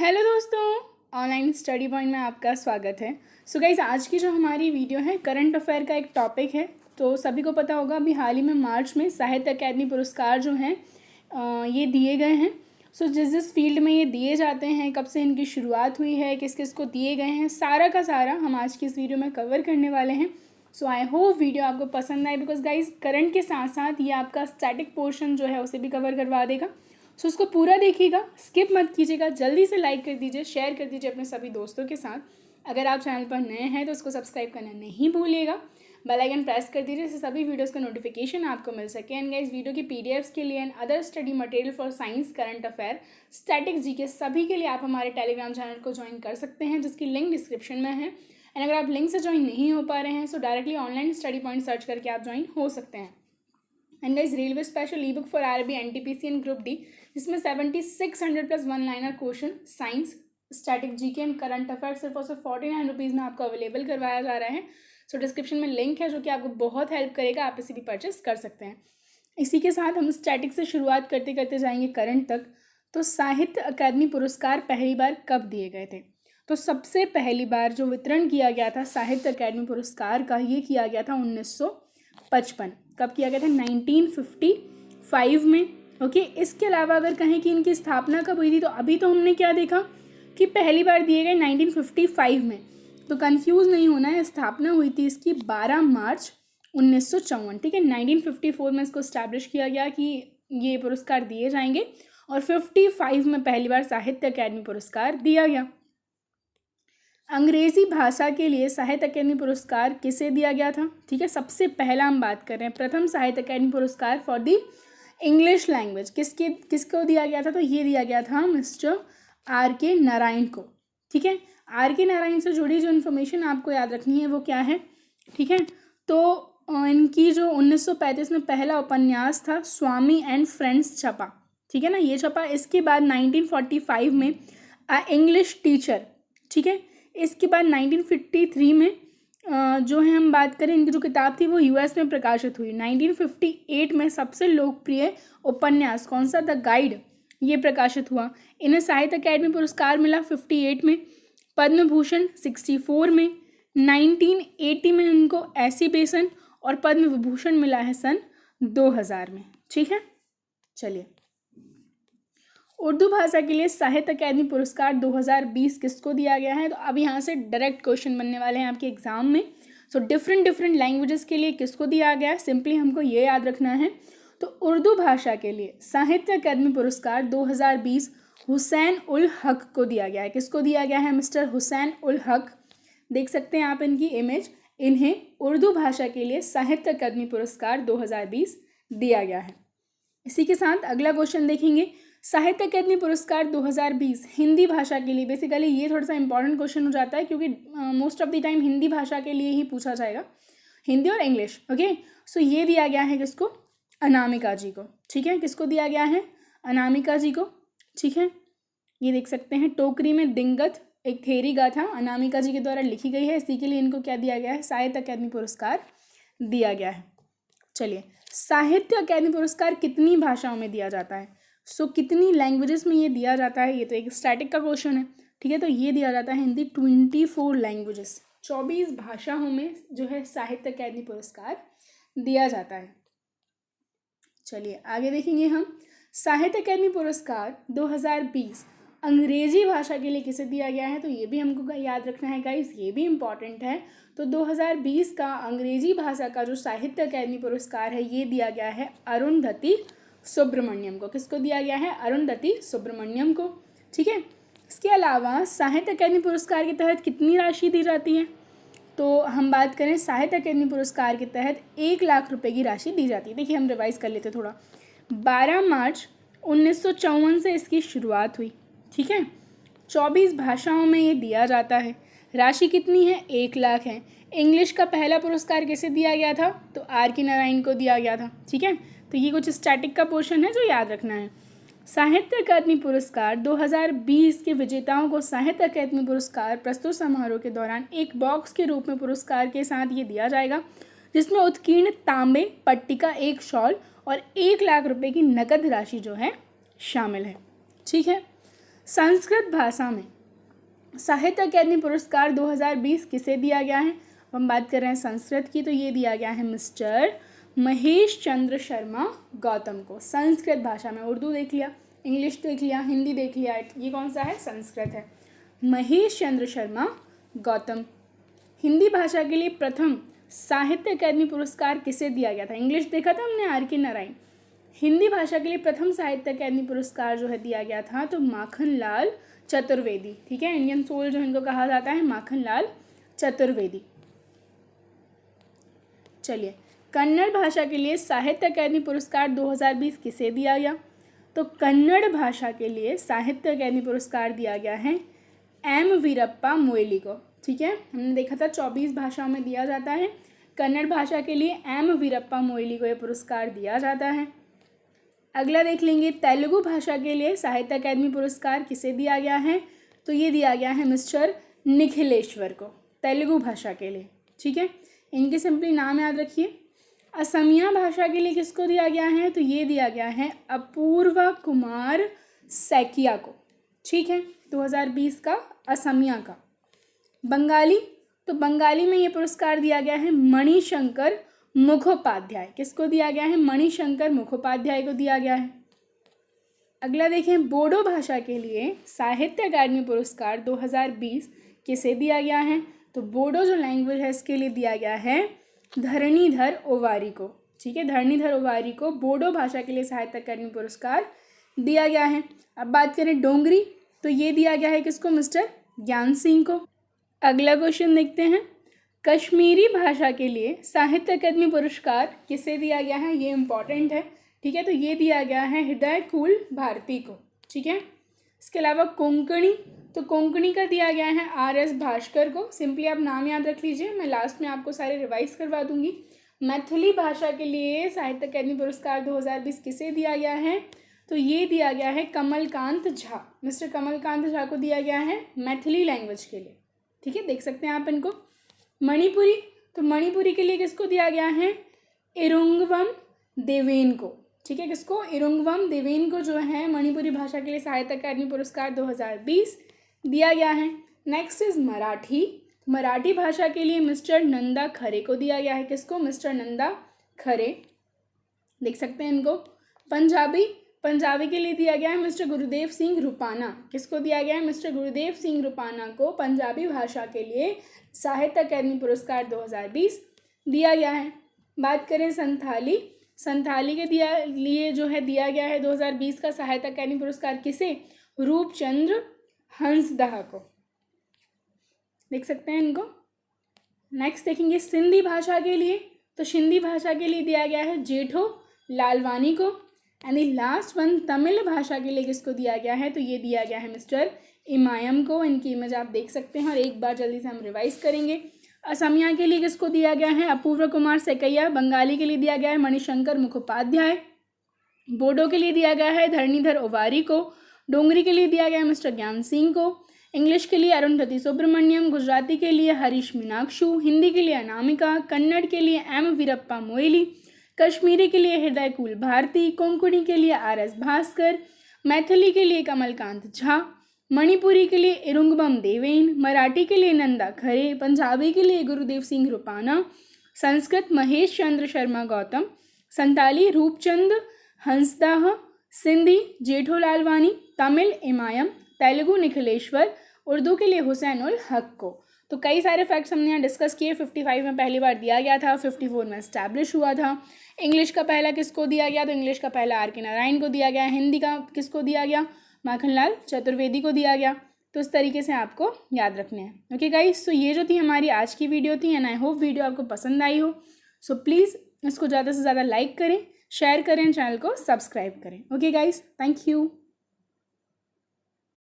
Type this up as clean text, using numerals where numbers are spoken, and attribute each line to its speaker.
Speaker 1: Hello दोस्तों, online study point में आपका स्वागत है। सो गाइस, आज की जो हमारी वीडियो है करंट अफेयर का एक टॉपिक है। तो सभी को पता होगा अभी हाल ही में मार्च में साहित्य अकादमी पुरस्कार जो हैं ये दिए गए हैं। सो जिस फील्ड में ये दिए जाते हैं, कब से इनकी शुरुआत हुई है, किस किस को दिए गए हैं, सारा का सारा हम आज की इस वीडियो में कवर करने वाले हैं। सो आई होप वीडियो आपको पसंद आए, बिकॉज गाइज करंट के साथ साथ ये आपका स्टैटिक पोर्शन जो है उसे भी कवर करवा देगा। सो उसको पूरा देखिएगा, स्किप मत कीजिएगा, जल्दी से लाइक कर दीजिए, शेयर कर दीजिए अपने सभी दोस्तों के साथ। अगर आप चैनल पर नए हैं तो उसको सब्सक्राइब करना नहीं भूलिएगा, बेल आइकन प्रेस कर दीजिए जिससे सभी वीडियोस का नोटिफिकेशन आपको मिल सके। एंड गाइस, वीडियो की पीडीएफ्स के लिए and other study material for science, current affair, static GK सभी के लिए आप हमारे टेलीग्राम चैनल को ज्वाइन कर सकते हैं, जिसकी लिंक डिस्क्रिप्शन में है। एंड अगर आप लिंक से ज्वाइन नहीं हो पा रहे हैं तो directly online study point search करके आप ज्वाइन हो सकते हैं। And guys, railway special e book for RB NTPC and group D, जिसमें 7600 plus one liner question science, static GK and current affair सिर्फ और सिर्फ 49 रुपीज़ में आपको अवेलेबल करवाया जा रहा है। सो डिस्क्रिप्शन में लिंक है जो कि आपको बहुत हेल्प करेगा, आप इसे भी परचेस कर सकते हैं। इसी के साथ हम स्टैटिक से शुरुआत करते करते जाएंगे करंट तक। तो साहित्य अकादमी पुरस्कार पहली बार कब दिए गए थे? तो सबसे पहली बार जो वितरण किया गया था साहित्य अकादमी पुरस्कार का, ये किया गया था 1955। कब किया गया था? 1955 में। ओके, इसके अलावा अगर कहें कि इनकी स्थापना कब हुई थी, तो अभी तो हमने क्या देखा कि पहली बार दिए गए 1955 में, तो कंफ्यूज नहीं होना है। स्थापना हुई थी इसकी 12 मार्च 1954। ठीक है, 1954 में इसको इस्टेब्लिश किया गया कि ये पुरस्कार दिए जाएंगे, और 55 में पहली बार साहित्य अकादमी पुरस्कार दिया गया। अंग्रेजी भाषा के लिए साहित्य अकादमी पुरस्कार किसे दिया गया था? ठीक है, सबसे पहला हम बात कर रहे हैं, प्रथम साहित्य अकादमी पुरस्कार फॉर द इंग्लिश लैंग्वेज किसको दिया गया था? तो ये दिया गया था मिस्टर R.K. नारायण को। ठीक है, R.K. नारायण से जुड़ी जो इन्फॉर्मेशन आपको याद रखनी है वो क्या है? ठीक है, तो इनकी जो 1935 में पहला उपन्यास था स्वामी एंड फ्रेंड्स छपा। ठीक है ना, ये छपा। इसके बाद 1945 में इंग्लिश टीचर। ठीक है, इसके बाद 1953 में जो है हम बात करें, इनकी जो किताब थी वो यूएस में प्रकाशित हुई। 1958 में सबसे लोकप्रिय उपन्यास कौन सा? द गाइड, ये प्रकाशित हुआ। इन्हें साहित्य अकादमी पुरस्कार मिला 58 में, पद्म भूषण 64 में, 1980 में इनको ऐसी बेसन और पद्म विभूषण मिला है सन 2000 में। ठीक है, चलिए, उर्दू भाषा के लिए साहित्य अकादमी पुरस्कार 2020 किसको दिया गया है? तो अब यहाँ से डायरेक्ट क्वेश्चन बनने वाले हैं आपके एग्जाम में। सो डिफरेंट लैंग्वेजेस के लिए किसको दिया गया है, सिंपली हमको ये याद रखना है। तो उर्दू भाषा के लिए साहित्य अकादमी पुरस्कार 2020 हुसैन उल हक को दिया गया है। किसको दिया गया है? मिस्टर हुसैन उल हक। देख सकते हैं आप इनकी इमेज। इन्हें उर्दू भाषा के लिए साहित्य अकादमी पुरस्कार 2020 दिया गया है। इसी के साथ अगला क्वेश्चन देखेंगे, साहित्य अकादमी पुरस्कार 2020 हिंदी भाषा के लिए। बेसिकली ये थोड़ा सा इंपॉर्टेंट क्वेश्चन हो जाता है, क्योंकि most of the time Hindi भाषा के लिए ही पूछा जाएगा, हिंदी और इंग्लिश। ओके, सो ये दिया गया है किसको? अनामिका जी को। ठीक है, किसको दिया गया है? अनामिका जी को। ठीक है, ये देख सकते हैं, टोकरी में दिंगत एक थेरी गाथा अनामिका जी के द्वारा लिखी गई है, इसी के लिए इनको क्या दिया गया है? साहित्य अकादमी पुरस्कार दिया गया है। चलिए, साहित्य अकादमी पुरस्कार कितनी भाषाओं में दिया जाता है? सो कितनी लैंग्वेजेस में ये दिया जाता है? ये तो एक स्टैटिक का क्वेश्चन है। ठीक है, तो ये दिया जाता है हिंदी 24 लैंग्वेजेस, 24 भाषाओं में जो है साहित्य अकादमी पुरस्कार दिया जाता है। चलिए आगे देखेंगे हम, साहित्य अकादमी पुरस्कार 2020 अंग्रेजी भाषा के लिए किसे दिया गया है? तो ये भी हमको याद रखना है गाइस, ये भी इम्पॉर्टेंट है। तो 2020 का अंग्रेजी भाषा का जो साहित्य अकादमी पुरस्कार है ये दिया गया है अरुंधति सुब्रमण्यम को। किसको दिया गया है? अरुंधति सुब्रमण्यम को। ठीक है, इसके अलावा साहित्य अकादमी पुरस्कार के तहत कितनी राशि दी जाती है? तो हम बात करें साहित्य अकादमी पुरस्कार के तहत 1 लाख रुपए की राशि दी जाती है। देखिए, हम रिवाइज कर लेते थोड़ा। 12 मार्च 1954 से इसकी शुरुआत हुई। ठीक है, 24 भाषाओं में ये दिया जाता है। राशि कितनी है? 1 लाख है। इंग्लिश का पहला पुरस्कार किसे दिया गया था? तो R.K. नारायण को दिया गया था। ठीक है, तो ये कुछ स्टैटिक का पोर्शन है जो याद रखना है। साहित्य अकादमी पुरस्कार 2020 के विजेताओं को साहित्य अकादमी पुरस्कार प्रस्तुत समारोह के दौरान एक बॉक्स के रूप में पुरस्कार के साथ ये दिया जाएगा, जिसमें उत्कीर्ण तांबे पट्टिका, एक शॉल और 1 लाख रुपए की नकद राशि जो है शामिल है। ठीक है, संस्कृत भाषा में साहित्य अकादमी पुरस्कार 2020 किसे दिया गया है? हम बात कर रहे हैं संस्कृत की, तो ये दिया गया है मिस्टर महेश चंद्र शर्मा गौतम को। संस्कृत भाषा में उर्दू देख लिया, इंग्लिश देख लिया, हिंदी देख लिया, ये कौन सा है? संस्कृत है। महेश चंद्र शर्मा गौतम। हिंदी भाषा के लिए प्रथम साहित्य अकादमी पुरस्कार किसे दिया गया था? इंग्लिश देखा था हमने, आर के नारायण। हिंदी भाषा के लिए प्रथम साहित्य अकादमी पुरस्कार जो है दिया गया था तो माखन लाल चतुर्वेदी। ठीक है, इंडियन सोल जो इनको कहा जाता है, माखन लाल चतुर्वेदी। चलिए, कन्नड़ भाषा के लिए साहित्य अकादमी पुरस्कार 2020 किसे दिया गया? तो कन्नड़ भाषा के लिए साहित्य अकादमी पुरस्कार दिया गया है एम वीरप्पा मोइली को। ठीक है, हमने देखा था 24 भाषाओं में दिया जाता है, कन्नड़ भाषा के लिए एम वीरप्पा मोइली को यह पुरस्कार दिया जाता है। अगला देख लेंगे, तेलुगु भाषा के लिए साहित्य अकादमी पुरस्कार किसे दिया गया है? तो ये दिया गया है मिस्टर निखिलेश्वर को, तेलुगु भाषा के लिए। ठीक है, इनके सिंपली नाम याद रखिए। असमिया भाषा के लिए किसको दिया गया है? तो ये दिया गया है अपूर्वा कुमार सैकिया को। ठीक है, 2020 का असमिया का। बंगाली, तो बंगाली में ये पुरस्कार दिया गया है मणिशंकर मुखोपाध्याय। किसको दिया गया है? मणिशंकर मुखोपाध्याय को दिया गया है। अगला देखें, बोडो भाषा के लिए साहित्य अकादमी पुरस्कार 2020 किसे दिया गया है? तो बोडो जो लैंग्वेज है इसके लिए दिया गया है धरणीधर ओवारी को। ठीक है, धरणीधर ओवारी को बोडो भाषा के लिए साहित्य अकादमी पुरस्कार दिया गया है। अब बात करें डोंगरी, तो ये दिया गया है किसको? मिस्टर ज्ञान सिंह को। अगला क्वेश्चन देखते हैं, कश्मीरी भाषा के लिए साहित्य अकादमी पुरस्कार किसे दिया गया है? ये इम्पॉर्टेंट है। ठीक है, तो ये दिया गया है हृदय कुल भारती को। ठीक है, इसके अलावा कोंकणी, तो कोंकणी का दिया गया है RS भास्कर को। सिंपली आप नाम याद रख लीजिए, मैं लास्ट में आपको सारे रिवाइज करवा दूंगी। मैथिली भाषा के लिए साहित्य अकादमी पुरस्कार 2020 किसे दिया गया है? तो ये दिया गया है कमलकांत झा, मिस्टर कमलकांत झा को दिया गया है मैथिली लैंग्वेज के लिए। ठीक है, देख सकते हैं आप इनको। मणिपुरी, तो मणिपुरी के लिए किसको दिया गया है? इरुंगवम देवेन को। ठीक है, किसको? इरुंगवम देवेन को जो है मणिपुरी भाषा के लिए साहित्य अकादमी पुरस्कार 2020 दिया गया है। Next is Marathi. मराठी भाषा के लिए मिस्टर नंदा खरे को दिया गया है। किसको? मिस्टर नंदा खरे, देख सकते हैं इनको। पंजाबी, पंजाबी के लिए दिया गया है मिस्टर गुरुदेव सिंह रूपाना। किसको दिया गया है? मिस्टर गुरुदेव सिंह रूपाना को पंजाबी भाषा के लिए साहित्य अकादमी पुरस्कार 2020 दिया गया है। बात करें संथाली, संथाली के लिए जो है दिया गया है 2020 का साहित्य अकादमी पुरस्कार किसे? रूपचंद्र हंसदाह को, देख सकते हैं इनको। नेक्स्ट देखेंगे सिंधी भाषा के लिए, तो सिंधी भाषा के लिए दिया गया है जेठो लालवानी को। And the last one Tamil भाषा के लिए किसको दिया गया है? तो ये दिया गया है मिस्टर इमायम को। इनकी इमेज आप देख सकते हैं और एक बार जल्दी से हम रिवाइज करेंगे। असमिया के लिए किसको दिया गया है? अपूर्व कुमार सैकिया। बंगाली के लिए दिया गया है मणिशंकर मुखोपाध्याय। बोडो के लिए दिया गया है धरणीधर ओवारी को। डोंगरी के लिए दिया गया है मिस्टर ज्ञान सिंह को। इंग्लिश के लिए अरुंधति सुब्रमण्यम। गुजराती के लिए हरीश मीनाक्षु। हिंदी के लिए अनामिका। कन्नड़ के लिए एम वीरप्पा मोइली। कश्मीरी के लिए हृदय कुल भारती। कोंकणी के लिए RS भास्कर। मैथिली के लिए कमलकांत झा। मणिपुरी के लिए इरुंगबम देवेन। मराठी के लिए नंदा खरे। पंजाबी के लिए गुरुदेव सिंह रूपाना। संस्कृत महेश चंद्र शर्मा गौतम। संताली रूपचंद हंसदाह। सिंधी जेठो लालवानी। तमिल इमायम। तेलुगु निखिलेश्वर। उर्दू के लिए हुसैन उल हक को। तो कई सारे फैक्ट्स हमने यहाँ डिस्कस किए। 55 में पहली बार दिया गया था, 54 में एस्टैब्लिश हुआ था। इंग्लिश का पहला किसको दिया गया? तो इंग्लिश का पहला RK नारायण को दिया गया। हिंदी का किसको दिया गया? माखनलाल चतुर्वेदी को दिया गया। तो इस तरीके से आपको याद रखने हैं। ओके गाइस, तो ये जो थी हमारी आज की वीडियो थी एंड आई होप वीडियो आपको पसंद आई हो। सो प्लीज़ इसको ज़्यादा से ज़्यादा लाइक करें, शेयर करें, चैनल को सब्सक्राइब करें। Okay guys, thank you.